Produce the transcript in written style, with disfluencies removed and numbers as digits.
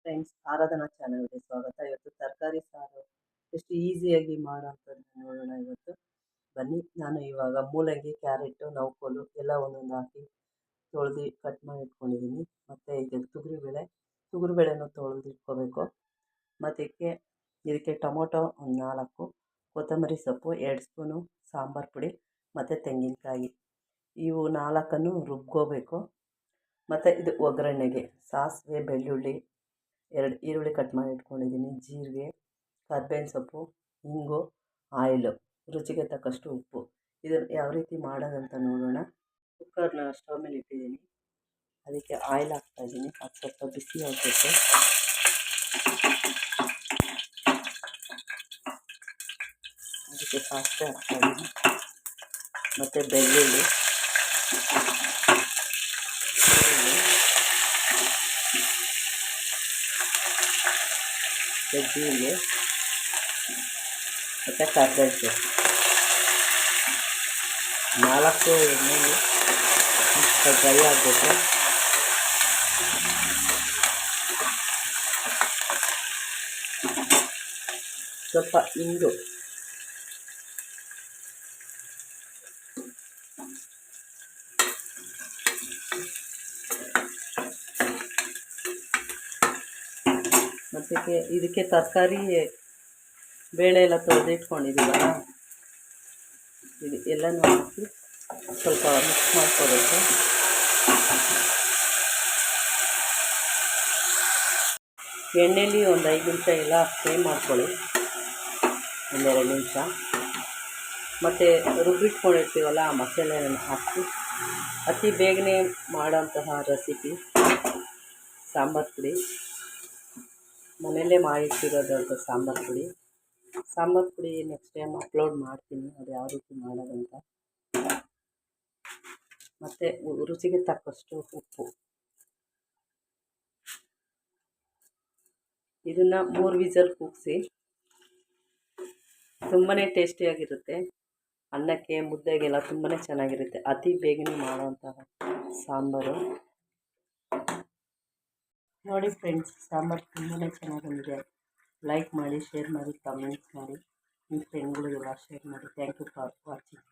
Friends, ಆರಾಧನಾ ಚಾನಲ್ಗೆ ಸ್ವಾಗತ. ಇವತ್ತು ತರಕಾರಿ ಸಾರು ಎಷ್ಟು ಈಸಿಯಾಗಿ ಮಾಡೋಂಥದ್ದು ನೋಡೋಣ. ಇವತ್ತು ಬನ್ನಿ. ನಾನು ಇವಾಗ ಮೂಲಂಗಿ, ಕ್ಯಾರೆಟು, ನೌಕೋಲು ಎಲ್ಲ ಒಂದೊಂದು ಹಾಕಿ ತೊಳೆದು ಕಟ್ ಮಾಡಿ ಇಟ್ಕೊಂಡಿದ್ದೀನಿ. ಮತ್ತು ಇದಕ್ಕೆ ತೊಗರಿಬೇಳೆನೂ ತೊಳೆದು ಇಟ್ಕೋಬೇಕು. ಮತ್ತು ಇದಕ್ಕೆ ಟೊಮೊಟೊ ಒಂದು 4, ಕೊತ್ತಂಬರಿ ಸೊಪ್ಪು 2 ಸ್ಪೂನು, ಸಾಂಬಾರು ಪುಡಿ ಮತ್ತು ತೆಂಗಿನಕಾಯಿ ಇವು 4 ರುಬ್ಕೋಬೇಕು. ಮತ್ತು ಇದು ಒಗ್ಗರಣೆಗೆ ಸಾಸಿವೆ, ಬೆಳ್ಳುಳ್ಳಿ, 2 ಈರುಳ್ಳಿ ಕಟ್ ಮಾಡಿ ಇಟ್ಕೊಂಡಿದ್ದೀನಿ, ಜೀರಿಗೆ, ಕರ್ಬೇವಿನ ಸೊಪ್ಪು, ಇಂಗು, ಆಯಿಲು, ರುಚಿಗೆ ತಕ್ಕಷ್ಟು ಉಪ್ಪು. ಇದನ್ನು ಯಾವ ರೀತಿ ಮಾಡೋದಂತ ನೋಡೋಣ. ಕುಕ್ಕರ್ನ ಸ್ಟವ್ ಮೇಲೆ ಇಟ್ಟಿದ್ದೀನಿ. ಅದಕ್ಕೆ ಆಯಿಲ್ ಹಾಕ್ತಾಯಿದ್ದೀನಿ. ಅದು ಸ್ವಲ್ಪ ಬಿಸಿ ಆಗಬೇಕು. ಅದಕ್ಕೆ ಸಾಸಿವೆ ಹಾಕ್ತಾಯಿದ್ದೀನಿ ಮತ್ತು ಬೆಳ್ಳುಳ್ಳಿ, ಜೀರಿಗೆ ಮತ್ತು ಕರ್ಬೇವಿನ ಸೊಪ್ಪು 4 ಎಣ್ಣೆಲಿ ಡ್ರೈ ಆಗಬೇಕು. ಸ್ವಲ್ಪ ಇಂಗು, ಮತ್ತು ಇದಕ್ಕೆ ತರಕಾರಿ ಬೇಳೆ ಎಲ್ಲ ತೊಳೆದಿಟ್ಕೊಂಡಿದ್ದೀವಲ್ಲ, ಇದು ಎಲ್ಲನೂ ಹಾಕಿ ಸ್ವಲ್ಪ ಮಿಕ್ಸ್ ಮಾಡ್ಕೋಬೇಕು. ಎಣ್ಣೆಯಲ್ಲಿ ಒಂದು 5 ನಿಮಿಷ ಎಲ್ಲ ಫ್ರೈ ಮಾಡ್ಕೊಳ್ಳಿ, 1-2 ನಿಮಿಷ. ಮತ್ತು ರುಬ್ಬಿಟ್ಕೊಂಡಿರ್ತೀವಲ್ಲ ಆ ಮಸಾಲೆಯನ್ನು ಹಾಕಿ ಅತಿ ಬೇಗನೆ ಮಾಡೋಂತಹ ರೆಸಿಪಿ ಸಾಂಬಾರು ಪುಡಿ. ಮನೆಯಲ್ಲೇ ಮಾಡಿಟ್ಟಿರೋದಂಥ ಸಾಂಬಾರು ಪುಡಿ ನೆಕ್ಸ್ಟ್ ಟೈಮ್ ಅಪ್ಲೋಡ್ ಮಾಡ್ತೀನಿ, ಅದು ಯಾವ ರೀತಿ ಮಾಡೋದಂತ. ಮತ್ತು ರುಚಿಗೆ ತಕ್ಕಷ್ಟು ಉಪ್ಪು. ಇದನ್ನು 3 ವಿಸಲ್ ಕೂಗಿಸಿ ತುಂಬಾ ಟೇಸ್ಟಿಯಾಗಿರುತ್ತೆ. ಅನ್ನಕ್ಕೆ, ಮುದ್ದೆಗೆಲ್ಲ ತುಂಬಾ ಚೆನ್ನಾಗಿರುತ್ತೆ. ಅತಿ ಬೇಗನೆ ಮಾಡೋಂತಹ ಸಾಂಬಾರು. ನೋಡಿ ಫ್ರೆಂಡ್ಸ್, ಸಾಂಬಾರು ತುಂಬಾ ಚೆನ್ನಾಗಿ ಬಂದಿದೆ. ಲೈಕ್ ಮಾಡಿ, ಶೇರ್ ಮಾಡಿ, ಕಮೆಂಟ್ಸ್ ಮಾಡಿ, ನಿಮ್ಮ ಫ್ರೆಂಡ್ಗಳಿಗೆಲ್ಲ ಶೇರ್ ಮಾಡಿ. Thank you for watching.